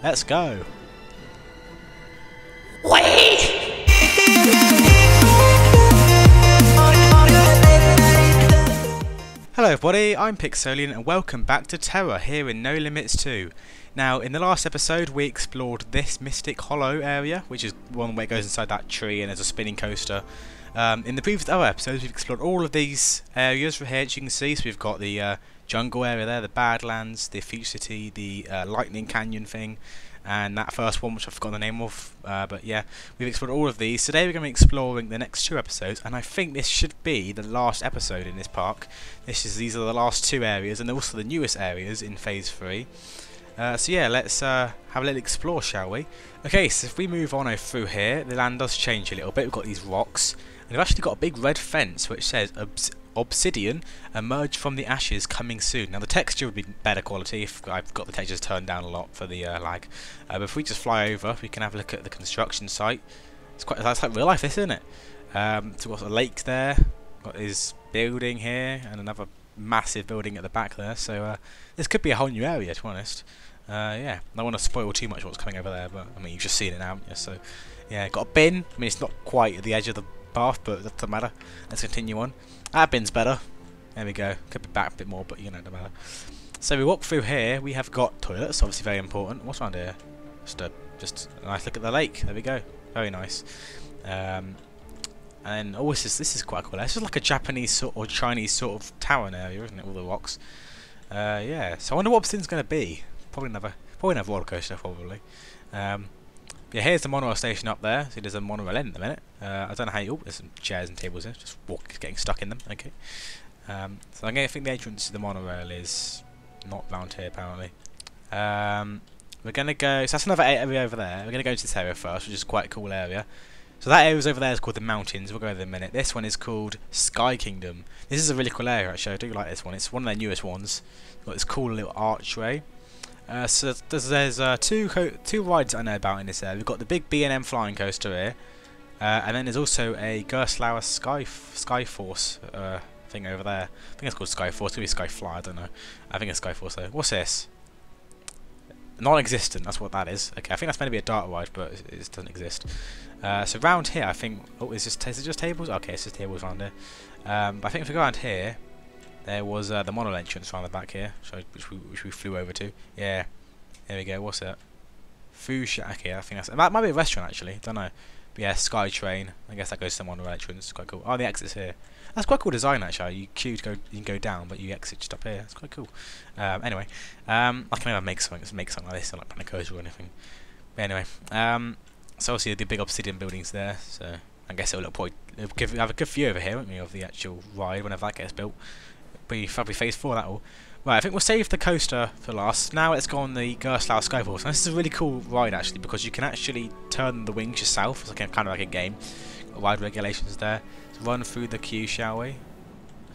Let's go. Wait! Hello everybody, I'm Pixolian and welcome back to Terra here in No Limits 2. Now, in the last episode we explored this Mystic Hollow area, which is one where it goes inside that tree and there's a spinning coaster. In the previous other episodes we've explored all of these areas from here, as you can see. So we've got the jungle area there, the Badlands, the Future City, the Lightning Canyon thing, and that first one which I've forgotten the name of, but yeah, we've explored all of these. Today we're going to be exploring the next two episodes, and I think this should be the last episode in this park. These are the last two areas, and they're also the newest areas in Phase 3. So yeah, let's have a little explore, shall we? Okay, so if we move on through here, the land does change a little bit. We've got these rocks, and we've actually got a big red fence which says Obsidian emerge from the ashes coming soon. Now the texture would be better quality if I've got the textures turned down a lot for the lag. But if we just fly over, we can have a look at the construction site. That's like real life, this, isn't it? So we've got a lake there, got this building here, and another massive building at the back there. So this could be a whole new area, to be honest. Yeah, I don't want to spoil too much what's coming over there, but I mean you've just seen it now, haven't you? So yeah, got a bin. I mean it's not quite at the edge of the path, but that doesn't matter. Let's continue on. That bin's better. There we go. Could be back a bit more, but you know, it doesn't matter. So we walk through here. We have got toilets, obviously very important. What's around here? Just a nice look at the lake. There we go. Very nice. And oh, this is quite cool. This is like a Japanese sort or Chinese sort of tower area, isn't it? All the rocks. Yeah. So I wonder what Obsidian's going to be. Probably another roller coaster, probably. Yeah, here's the monorail station up there. See, there's a monorail in a minute. I don't know how you... Oh, there's some chairs and tables here. Just getting stuck in them. Okay. So I'm going to think the entrance to the monorail is not round here, apparently. We're going to go... So that's another area over there. We're going to go to this area first, which is quite a cool area. So that area over there is called the mountains. We'll go over in a minute. This one is called Sky Kingdom. This is a really cool area, actually. I do like this one. It's one of their newest ones. It's got this cool little archway. So there's two rides I know about in this area. We've got the big B&M flying coaster here, and then there's also a Gerstlauer Skyforce thing over there. I think it's called Skyforce. It could be Skyfly. I don't know. I think it's Skyforce though. What's this? Non-existent. That's what that is. Okay, I think that's meant to be a dark ride, but it doesn't exist. So round here, I think. Oh, is it just tables? Okay, it's just tables around here. But I think if we go around here. There was the monorail entrance around the back here, which we flew over to. Yeah, there we go. What's that? Fuchsia. Okay, I think that might be a restaurant actually. Don't know. But yeah, SkyTrain. I guess that goes to the monorail entrance. It's quite cool. Oh, the exit's here. That's quite cool design actually. You queue to go, you can go down, but you exit just up here. It's quite cool. Anyway, I can never make something like this, like Planet Coaster or anything. But anyway, so obviously the big obsidian buildings there. So I guess it'll have a good view over here, won't we, of the actual ride whenever that gets built. Probably Phase 4 that will. Right, I think we'll save the coaster for last. Now let's go on the Gerstlauer Skyforce. Now this is a really cool ride actually because you can actually turn the wings yourself. It's like kind of like a game. Got wide regulations there. Let's run through the queue, shall we?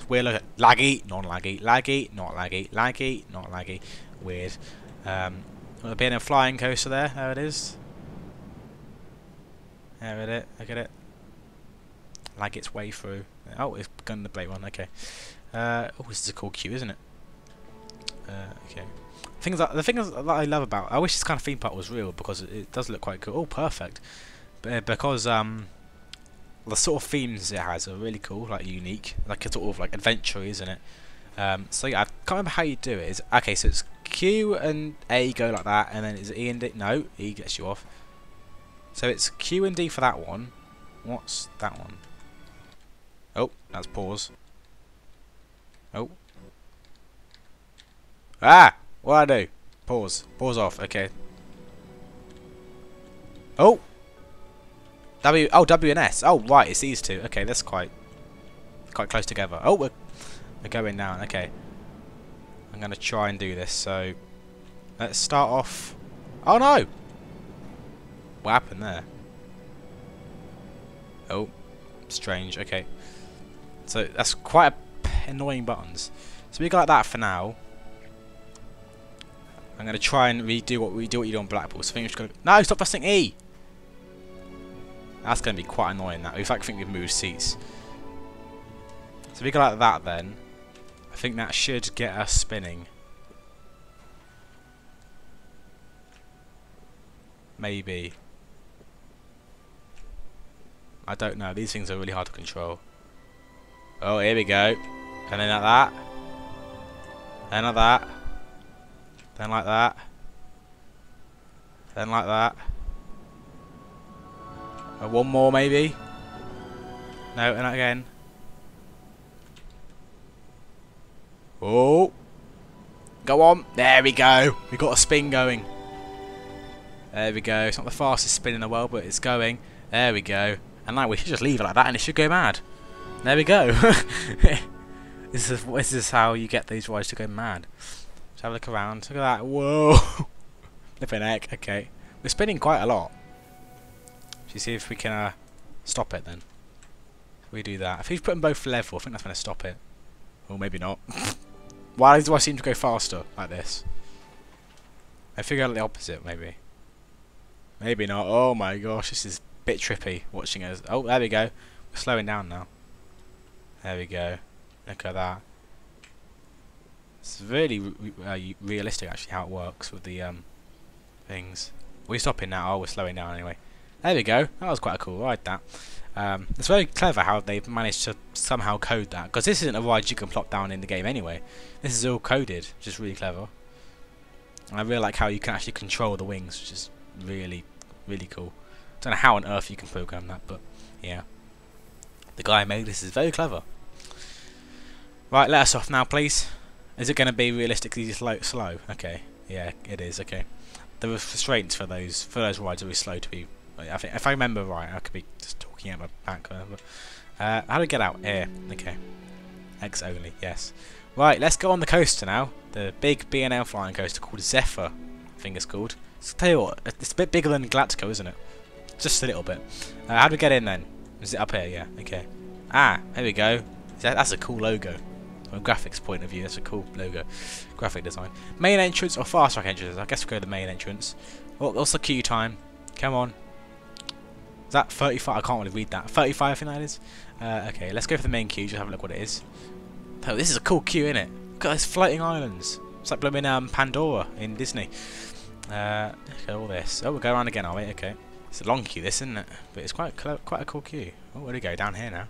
Weird look at laggy, non-laggy, laggy, not laggy, laggy, not laggy. Weird. There'll be a flying coaster there. There it is. There it is. Look at it. Lag its way through. Oh, it's begun the blade one. Okay. Oh, this is a cool queue, isn't it? Okay. The things that I love about... I wish this kind of theme park was real because it does look quite cool. Oh, perfect. Because the sort of themes it has are really cool, like unique, like a sort of like adventure, isn't it? So yeah, I can't remember how you do it. Okay, so it's Q and A go like that, and then it's E and D. No, E gets you off. So it's Q and D for that one. What's that one? Oh, that's pause. Oh. Ah! What do I do? Pause. Pause off. Okay. Oh! W. Oh, W and S. Oh, right. It's these two. Okay, that's quite close together. Oh, we're going down. Okay. I'm going to try and do this. So, let's start off. Oh, no! What happened there? Oh. Strange. Okay. So, that's quite annoying buttons. So we got that for now. I'm gonna try and redo what you do on Blackpool. So I think we're just gonna... No, stop pressing E. That's gonna be quite annoying. That. In fact, I think we've moved seats. So we go like that then. I think that should get us spinning. Maybe. I don't know. These things are really hard to control. Oh, here we go. And then like that. Then like that. Then like that. Then like that. One more maybe. No, and again. Oh. Go on. There we go. We got a spin going. There we go. It's not the fastest spin in the world, but it's going. There we go. And now we should just leave it like that and it should go mad. There we go. This is how you get these rides to go mad. Let's have a look around. Look at that. Whoa. Flipping heck. Okay. We're spinning quite a lot. Should we see if we can stop it then? If we do that. If we put them both level, I think that's going to stop it. Or maybe not. Why do I seem to go faster like this? I figure out the opposite maybe. Maybe not. Oh my gosh, this is a bit trippy watching us. Oh, there we go. We're slowing down now. There we go. Look at that. It's really realistic actually how it works with the things. We're stopping now. Oh, we're slowing down anyway. There we go. That was quite a cool ride, that. It's very clever how they've managed to somehow code that, because this isn't a ride you can plop down in the game anyway. This is all coded, which is really clever. And I really like how you can actually control the wings, which is really, really cool. Don't know how on earth you can program that, but yeah. The guy who made this is very clever. Right, let us off now, please. Is it going to be realistically slow? Okay, yeah, it is. Okay. The restraints for those rides are really slow to be. I think if I remember right, I could be just talking out my back. But, how do we get out here? Okay. X only. Yes. Right, let's go on the coaster now. The big B&M flying coaster called Zephyr, I think it's called. So tell you what, it's a bit bigger than Galactico, isn't it? Just a little bit. How do we get in then? Is it up here? Yeah. Okay. Ah, there we go. That's a cool logo. From a graphics point of view, that's a cool logo. Graphic design. Main entrance or fast track entrance? I guess we'll go to the main entrance. What's the queue time? Come on. Is that 35? I can't really read that. 35, I think that is. Okay, let's go for the main queue. Just have a look what it is. Oh, this is a cool queue, isn't it? Look at those floating islands. It's like blooming Pandora in Disney. Look at all this. Oh, we'll go around again, are we? Okay. It's a long queue, this, isn't it? But it's quite a cool queue. Oh, where do we go? Down here now.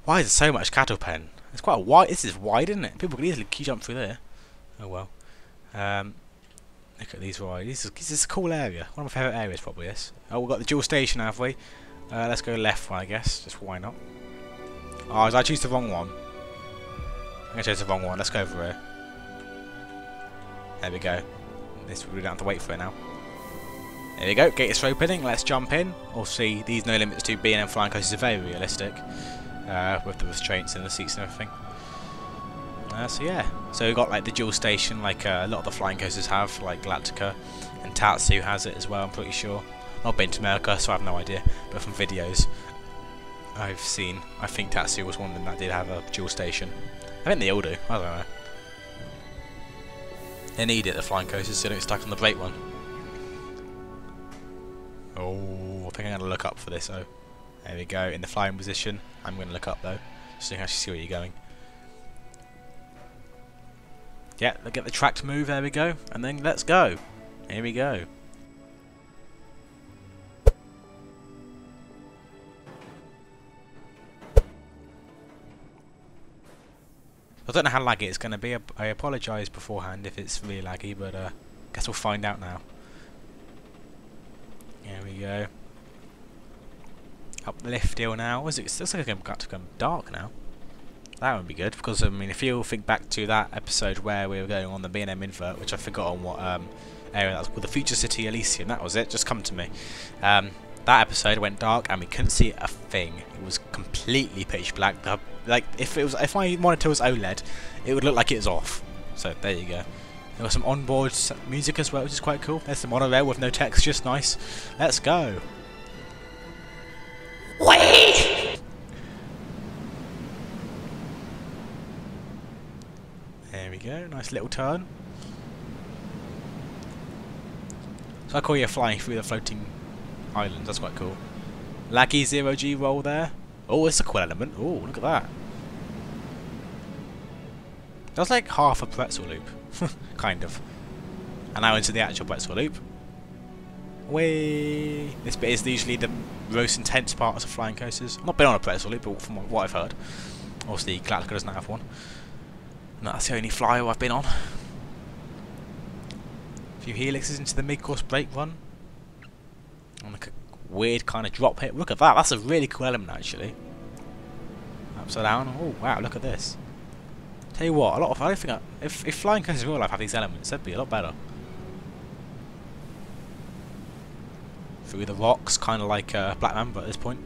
Why is there so much cattle pen? It's quite a wide. This is wide, isn't it? People could easily queue jump through there. Oh well. Look at these rides. This is a cool area. One of my favourite areas, probably. This. Oh, we've got the dual station, have we? Let's go left one, I guess. Just why not? Oh, did I choose the wrong one? I'm gonna choose the wrong one. Let's go over here. There we go. We don't have to wait for it now. There we go. Gate is opening. Let's jump in. Obviously, these No Limits 2 B&M flying coasters are very realistic, with the restraints and the seats and everything. So yeah. So we've got like the dual station, like a lot of the flying coasters have, like Galactica, and Tatsu has it as well. I'm pretty sure. I've not been to America, so I have no idea. But from videos I've seen, I think Tatsu was one of them that did have a dual station. I think they all do. I don't know. They need it, the flying coasters, so they don't get stuck on the brake one. Oh, I think I'm going to look up for this. Oh, there we go. In the flying position. I'm going to look up though, so you can actually see where you're going. Yeah, look, get the track to move. There we go. And then let's go. Here we go. I don't know how laggy it's going to be. I apologise beforehand if it's really laggy, but guess we'll find out now. Here we go. Up the lift hill now. It looks like it's got to become dark now. That would be good, because I mean, if you all think back to that episode where we were going on the B&M invert, which I forgot on what area that was called, the Future City Elysium. That was it. Just come to me. That episode went dark and we couldn't see a thing. It was completely pitch black. Like if my monitor was OLED, it would look like it was off. So there you go. There was some onboard music as well, which is quite cool. There's the monorail with no text, just nice. Let's go. Wait. There we go. Nice little turn. So I call you flying through the floating islands. That's quite cool. Laggy 0G roll there. Oh, it's a cool element. Oh, look at that. That's like half a pretzel loop. Kind of. And now into the actual pretzel loop. Whee! This bit is usually the most intense parts of flying coasters. I've not been on a pretzel loop, but from what I've heard. Obviously, Galactica doesn't have one. And that's the only flyer I've been on. A few helixes into the mid-course brake run. And like a weird kind of drop hit. Look at that, that's a really cool element actually. Upside down. Oh wow, look at this. Tell you what, I don't think if flying coasters in real life have these elements, that'd be a lot better. Through the rocks, kind of like Black Mamba at this point.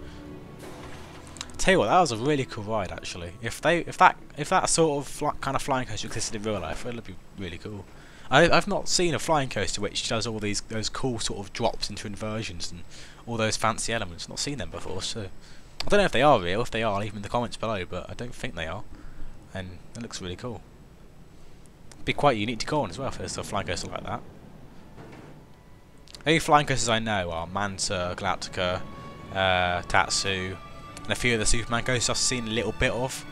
Tell you what, that was a really cool ride actually. If that sort of kind of flying coaster existed in real life, it would be really cool. I've not seen a flying coaster which does all those cool sort of drops into inversions and all those fancy elements. Not seen them before, so I don't know if they are real. If they are, leave them in the comments below. But I don't think they are, and it looks really cool. It'd be quite unique to go on as well if there's a flying coaster like that. Only flying coasters I know are Manta, Galactica, Tatsu, and a few of the Superman coasters I've seen a little bit of.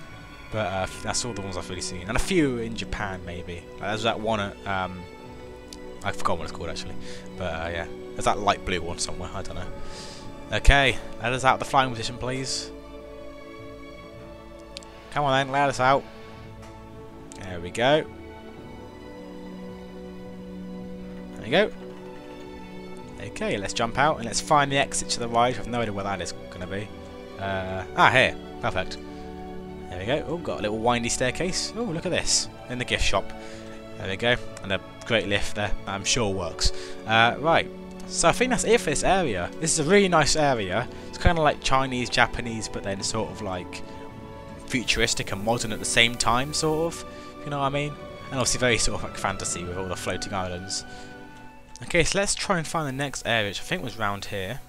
But that's all the ones I've really seen, and a few in Japan maybe. There's that one at I forgot what it's called actually, but yeah, there's that light blue one somewhere. I don't know. Okay, let us out the flying position, please. Come on then, let us out. There we go. There we go. Okay, let's jump out and let's find the exit to the right. I have no idea where that is going to be. Here, perfect. There we go. Oh, got a little windy staircase. Oh, look at this. In the gift shop. There we go. And a great lift there. I'm sure works. Right. So I think that's it for this area. This is a really nice area. It's kind of like Chinese, Japanese, but then sort of like futuristic and modern at the same time, sort of. You know what I mean? And obviously very sort of like fantasy with all the floating islands. Okay, so let's try and find the next area, which I think was round here.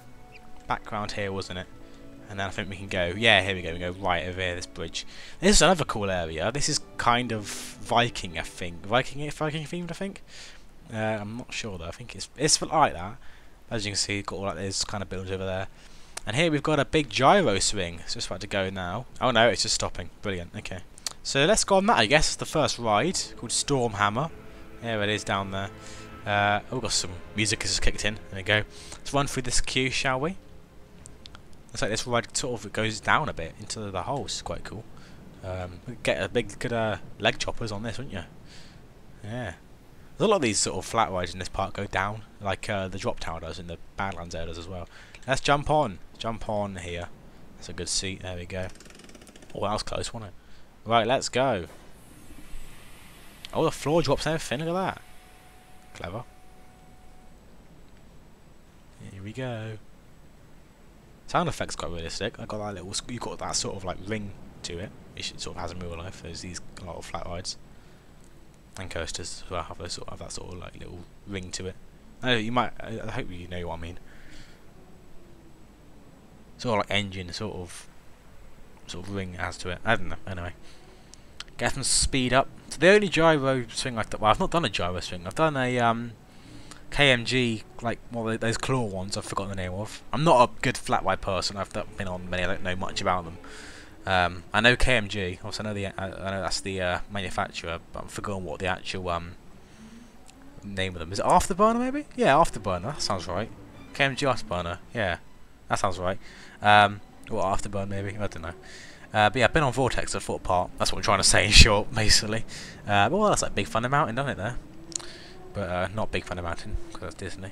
Back round here, wasn't it? And then I think we can go, yeah, here we go, right over here, this bridge. This is another cool area. This is kind of Viking, I think. Viking themed, I think. I'm not sure though, I think it's like that. As you can see, got all like those kind of buildings over there. And here we've got a big gyro swing. It's just about to go now. Oh no, it's just stopping. Brilliant, okay. So let's go on that, I guess. It's the first ride, called Storm Hammer. There it is down there. Oh, got some music has just kicked in. There we go. Let's run through this queue, shall we? Looks like this ride sort of goes down a bit into the hole. It's quite cool. Get a good leg choppers on this, wouldn't you? Yeah. There's a lot of these sort of flat rides in this park go down, like the drop tower does in the Badlands areas as well. Let's jump on. Jump on here. That's a good seat. There we go. Oh, that was close, wasn't it? Right, let's go. Oh, the floor drops and everything. Look at that. Clever. Here we go. Sound effects quite realistic. I got that little. You got that sort of like ring to it. It sort of has in real life. There's these a lot of flat rides and coasters as well have those have that sort of like little ring to it. You might. I hope you know what I mean. Sort of like engine sort of ring has to it. I don't know. Anyway, get some speed up. So the only gyro swing I've done. Well, I've not done a gyro swing. I've done a KMG, like those claw ones. I've forgotten the name of. I'm not a good flat ride person. I've not been on many. I don't know much about them. I know KMG. Also, I know that's the manufacturer, but I'm forgetting what the actual name of them is. It Afterburner, maybe? Yeah, Afterburner. That sounds right. KMG Afterburner. Yeah, that sounds right. Or Afterburn, maybe. I don't know. But yeah, I've been on Vortex at Fort Park. That's what I'm trying to say in short, basically. But well, that's like Big Thunder Mountain, doesn't it? There. But not Big Thunder Mountain, because that's Disney.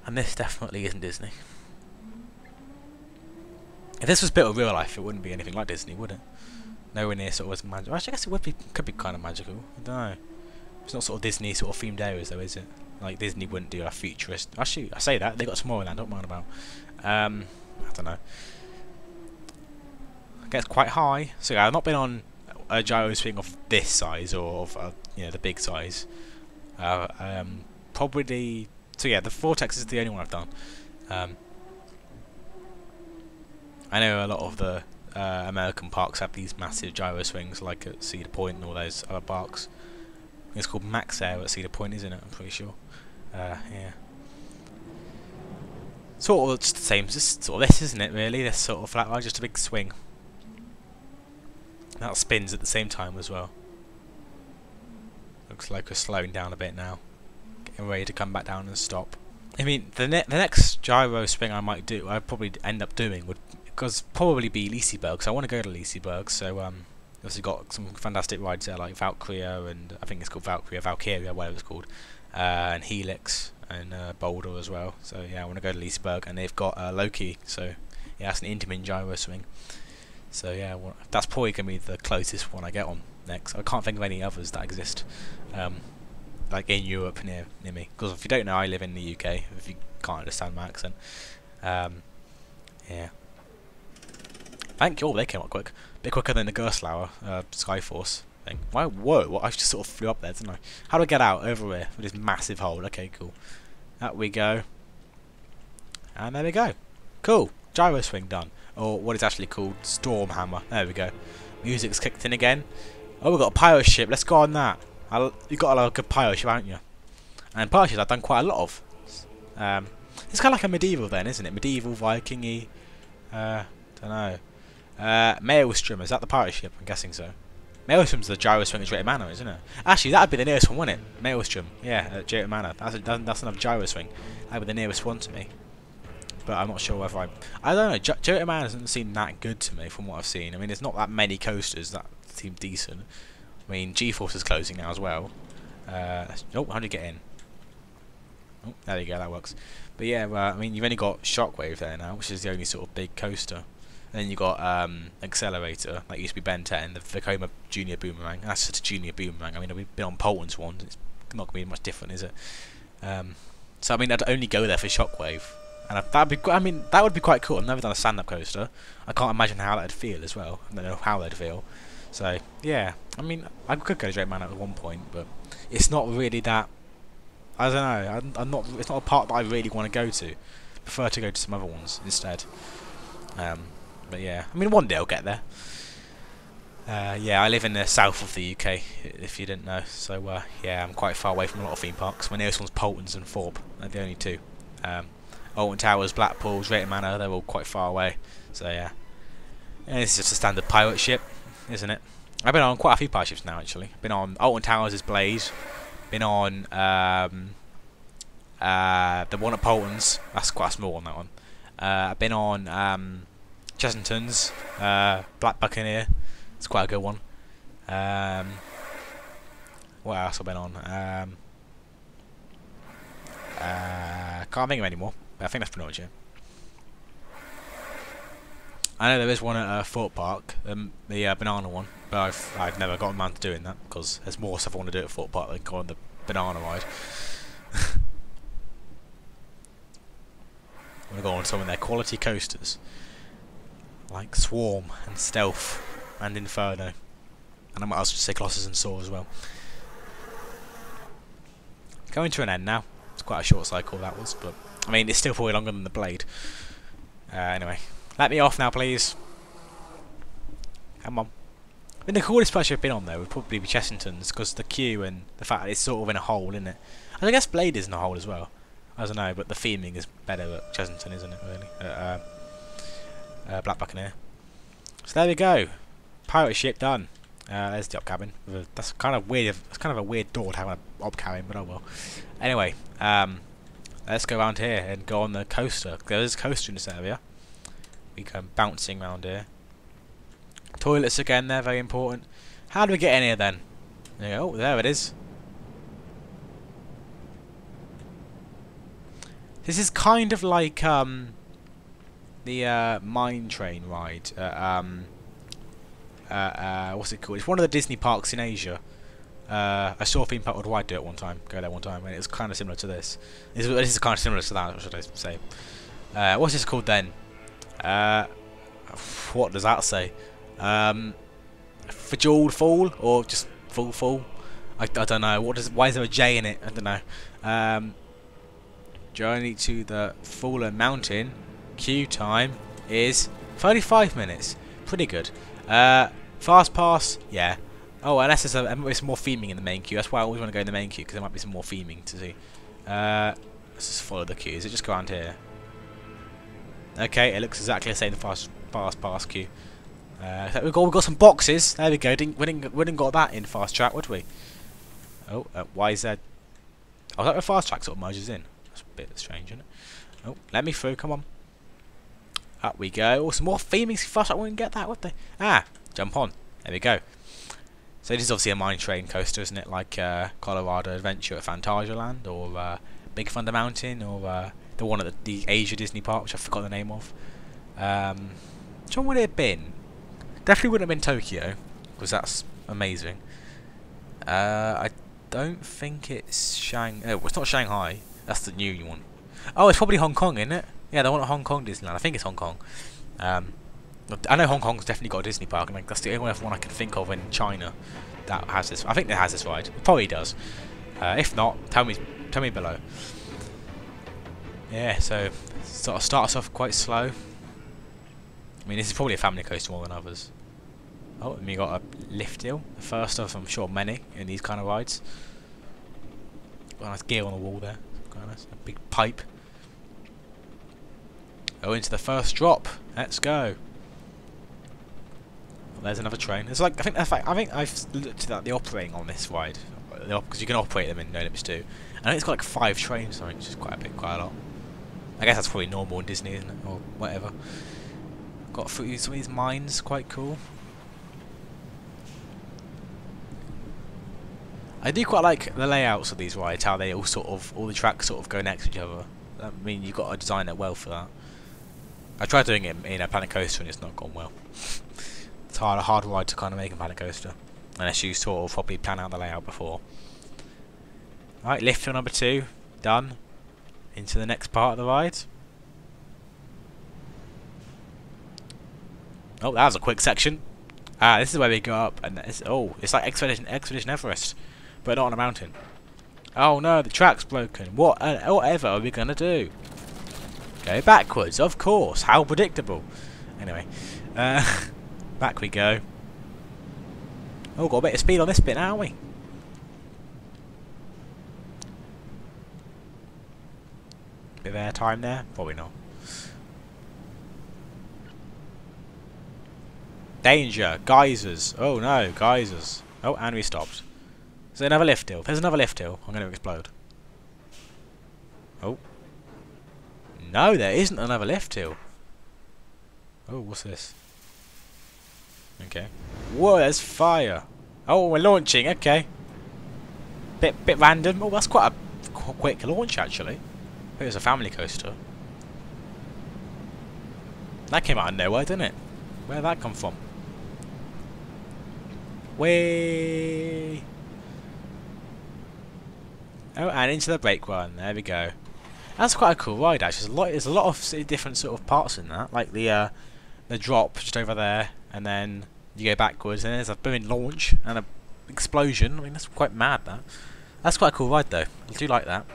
And this definitely isn't Disney. If this was built in real life, it wouldn't be anything like Disney, would it? Nowhere near sort of as magical. Actually, I guess it would be, could be kind of magical. I don't know. It's not sort of Disney sort of themed areas, though, is it? Like Disney wouldn't do a futurist. Actually, I say that they got Tomorrowland. Don't mind about. I don't know. It gets quite high. So yeah, I've not been on a gyro swing of this size or of you know, the big size. Probably. So yeah, the Vortex is the only one I've done. I know a lot of the American parks have these massive gyro swings, like at Cedar Point and all those other parks. It's called Max Air at Cedar Point, isn't it? I'm pretty sure. Yeah. Sort of just the same. Just sort of this, isn't it? Really, this sort of flat ride, just a big swing. That spins at the same time as well. Looks like we're slowing down a bit now, getting ready to come back down and stop. I mean, the next gyro swing I might do, I'd probably end up doing would probably be Liseberg. Because I want to go to Liseberg. So obviously got some fantastic rides there like Valkyria, and I think it's called Valkyria, whatever it's called, and Helix and Boulder as well. So yeah, I want to go to Liseberg, and they've got Loki. So yeah, that's an Intamin gyro swing. So yeah, that's probably gonna be the closest one I get on next. I can't think of any others that exist. Like in Europe near me, because if you don't know, I live in the UK. If you can't understand my accent, yeah. Thank you. Oh, they came up quick, a bit quicker than the Gerstlauer Skyforce thing. Why? Whoa! What? I just sort of flew up there, didn't I? How do I get out over here with this massive hole? Okay, cool. Out we go, and there we go. Cool. Gyro swing done, or what is actually called Storm Hammer. There we go. Music's kicked in again. Oh, we've got a pirate ship. Let's go on that. You've got a good pirate ship, haven't you? And pirate ships I've done quite a lot of. It's kind of like a medieval then, isn't it? Medieval, Viking-y. Don't know. Maelstrom, is that the pirate ship? I'm guessing so. Maelstrom's the gyro swing at Drayton Manor, isn't it? Actually, that'd be the nearest one, wouldn't it? Maelstrom, yeah, at Drayton Manor. That's another gyro swing. That'd be the nearest one to me. But I'm not sure whether I don't know. Drayton Manor doesn't seem that good to me from what I've seen. I mean, there's not that many coasters that seem decent. I mean, G-Force is closing now as well. Oh, how do you get in? Oh, there you go, that works. But yeah, I mean, you've only got Shockwave there now, which is the only sort of big coaster. And then you've got Accelerator, that used to be Ben 10, the Vekoma Junior Boomerang. That's just a Junior Boomerang. I mean, we've been on Polton's one. It's not going to be much different, is it? So, I mean, I'd only go there for Shockwave. And that would be quite cool. I've never done a stand-up coaster. I can't imagine how that'd feel as well. I don't know how they'd feel. So yeah, I mean, I could go to Drayton Manor at one point, but it's not really that. I don't know. I'm not. It's not a park that I really want to go to. I prefer to go to some other ones instead. But yeah, I mean, one day I'll get there. Yeah, I live in the south of the UK, if you didn't know. So yeah, I'm quite far away from a lot of theme parks. My nearest one's Polton's and Thorpe. They're the only two. Alton Towers, Blackpool, Drayton Manor, they're all quite far away. So yeah, and it's just a standard pirate ship, isn't it? I've been on quite a few pirate ships now, actually. Been on Alton Towers' Blaze. Been on the one at Polton's. That's quite a small one, that one. I've been on Chessington's Black Buccaneer. It's quite a good one. What else have I been on? Can't think of any more. But I think that's pretty much it. I know there is one at Thorpe Park, the banana one, but I've never gotten around to doing that because there's more stuff I want to do at Thorpe Park than go on the banana ride. I'm going to go on some of their quality coasters, like Swarm and Stealth and Inferno, and I might also say Colossus and Saw as well. Coming to an end now. It's quite a short cycle that was, but I mean it's still probably longer than the Blade. Anyway. Let me off now, please. Come on. I mean, the coolest place I've been on there would probably be Chessington's, because the queue and the fact that it's sort of in a hole, isn't it? And I guess Blade is in a hole as well. I don't know, but the theming is better at Chessington, isn't it, really? Black Buccaneer. So there we go. Pirate ship done. There's the op cabin. That's kind of weird. It's kind of a weird door to have an op cabin, but oh well. Anyway, let's go around here and go on the coaster. There's a coaster in this area. We go bouncing around here. Toilets again, they're very important. How do we get in here then? Oh, there it is. This is kind of like the mine train ride. What's it called? It's one of the Disney parks in Asia. I saw Theme Park Worldwide do it one time. Go there one time, and it was kind of similar to this. This is kind of similar to that, should I say? What's this called then? What does that say? Bejeweled Fall or just Fall? I don't know. Why is there a J in it? I don't know. Journey to the Fallen Mountain. Queue time is 35 minutes. Pretty good. Fast pass, yeah. Oh, unless there's more theming in the main queue. That's why I always want to go in the main queue, because there might be some more theming to see. Let's just follow the queue. Is it just go around here? Okay, it looks exactly the same as fast pass queue. We've got some boxes. There we go. We didn't got that in fast track, would we? Oh, why is that? Oh, that the fast track sort of merges in. That's a bit strange, isn't it? Oh, let me through, come on. Up we go. Oh, some more theming fast. I wouldn't get that, would they? Ah, jump on. There we go. So this is obviously a mine train coaster, isn't it? Like Colorado Adventure at Fantasia or Big Thunder Mountain, or the one at the Asia Disney Park, which I forgot the name of. Which one would it have been? Definitely wouldn't have been Tokyo, because that's amazing. I don't think it's Oh, it's not Shanghai. That's the new one. Oh, it's probably Hong Kong, isn't it? Yeah, the one at Hong Kong Disneyland. I think it's Hong Kong. I know Hong Kong's definitely got a Disney park, and like, that's the only one I can think of in China that has this. I think it has this ride. It probably does. If not, tell me below. Yeah, so sort of starts off quite slow. I mean, this is probably a family coaster more than others. Oh, and we got a lift hill, the first of I'm sure many in these kind of rides. Got a nice gear on the wall there. Quite nice. A big pipe. Oh, into the first drop. Let's go. Well, there's another train. It's like I think I've looked at the operating on this ride because you can operate them in No Limits 2. I think it's got like 5 trains, which is quite a lot. I guess that's probably normal in Disney, isn't it, or whatever. Got some of these mines, quite cool. I do quite like the layouts of these rides, how they all the tracks sort of go next to each other. I mean, you've got to design it well for that. I tried doing it in a Planet Coaster and it's not gone well. It's a hard ride to kind of make a Planet Coaster, unless you sort of probably plan out the layout before. Alright, lift hill number 2, done. Into the next part of the ride. Oh, that was a quick section. Ah, this is where we go up, and it's like Expedition Everest, but not on a mountain. Oh no, the track's broken. Whatever are we gonna do? Go backwards, of course. How predictable. Anyway, back we go. Oh, got a bit of speed on this bit, haven't we? Bit of air time there, probably not. Danger! Geysers! Oh no, geysers! Oh, and we stopped. Is there another lift hill? There's another lift hill. I'm going to explode. Oh. No, there isn't another lift hill. Oh, what's this? Okay. Whoa, there's fire. Oh, we're launching. Okay. Bit random. Oh, that's quite a quick launch, actually. It was a family coaster. That came out of nowhere, didn't it? Where did that come from? Way. Oh, and into the brake run. There we go. That's quite a cool ride, actually. There's a lot of different sort of parts in that, like the drop just over there, and then you go backwards, and there's a booming launch and a explosion. I mean, that's quite mad. That's quite a cool ride, though. I do like that.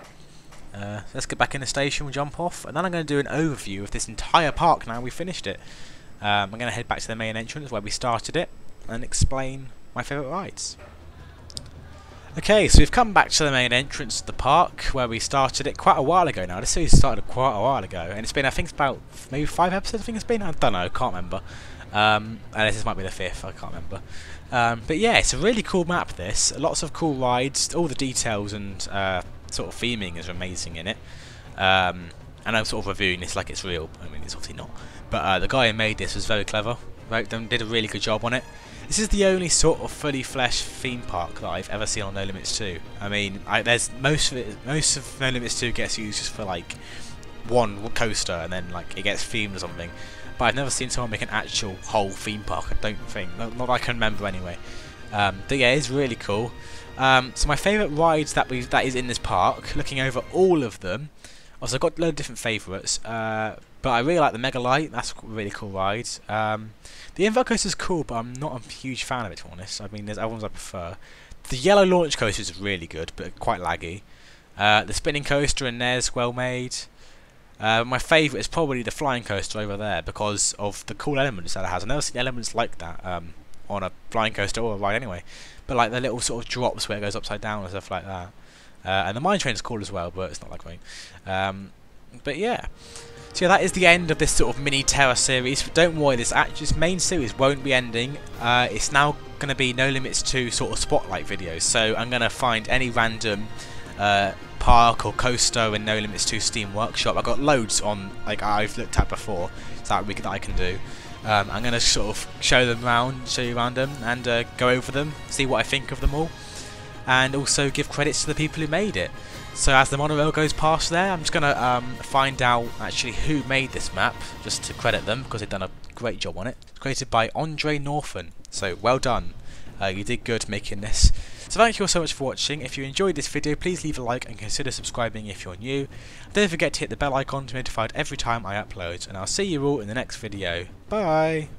Let's get back in the station. We'll jump off, and then I'm going to do an overview of this entire park. Now we finished it. I'm going to head back to the main entrance where we started it and explain my favourite rides. Okay, so we've come back to the main entrance of the park where we started it quite a while ago now. This series started quite a while ago, and it's been, I think it's about maybe 5 episodes, I think it's been. I don't know, can't remember. And this might be the 5th, I can't remember. But yeah, it's a really cool map, this. Lots of cool rides, all the details and sort of theming is amazing in it. And I'm sort of reviewing this like it's real. I mean, it's obviously not. But the guy who made this was very clever. Did a really good job on it. This is the only sort of fully fleshed theme park that I've ever seen on No Limits 2. I mean, there's most of No Limits 2 gets used just for like one coaster, and then like it gets themed or something. But I've never seen someone make an actual whole theme park. I don't think, not that I can remember anyway. But yeah, it's really cool. So my favourite rides that is in this park, looking over all of them. Also, I've got a load of different favourites, but I really like the Mega Light. That's a really cool ride. The Invert Coaster is cool, but I'm not a huge fan of it, to be honest. I mean, there's other ones I prefer. The Yellow Launch Coaster is really good, but quite laggy. The Spinning Coaster in there's well made. My favourite is probably the Flying Coaster over there because of the cool elements that it has. I've never seen elements like that on a flying coaster or a ride anyway. But like the little sort of drops where it goes upside down and stuff like that. And the mine train is cool as well, but it's not that great. But yeah. So yeah, that is the end of this sort of mini Terra series. But don't worry, this main series won't be ending. It's now going to be No Limits 2 sort of spotlight videos. So I'm going to find any random Park or Coaster and No Limits 2 Steam Workshop. I've got loads on, like I've looked at before, so that I can do. I'm going to sort of show you around them, and go over them, see what I think of them all, and also give credits to the people who made it. So as the monorail goes past there, I'm just going to find out actually who made this map, just to credit them, because they've done a great job on it. It's created by Andre Northen, so well done. You did good making this. So thank you all so much for watching. If you enjoyed this video, please leave a like and consider subscribing if you're new. Don't forget to hit the bell icon to be notified every time I upload, and I'll see you all in the next video. Bye!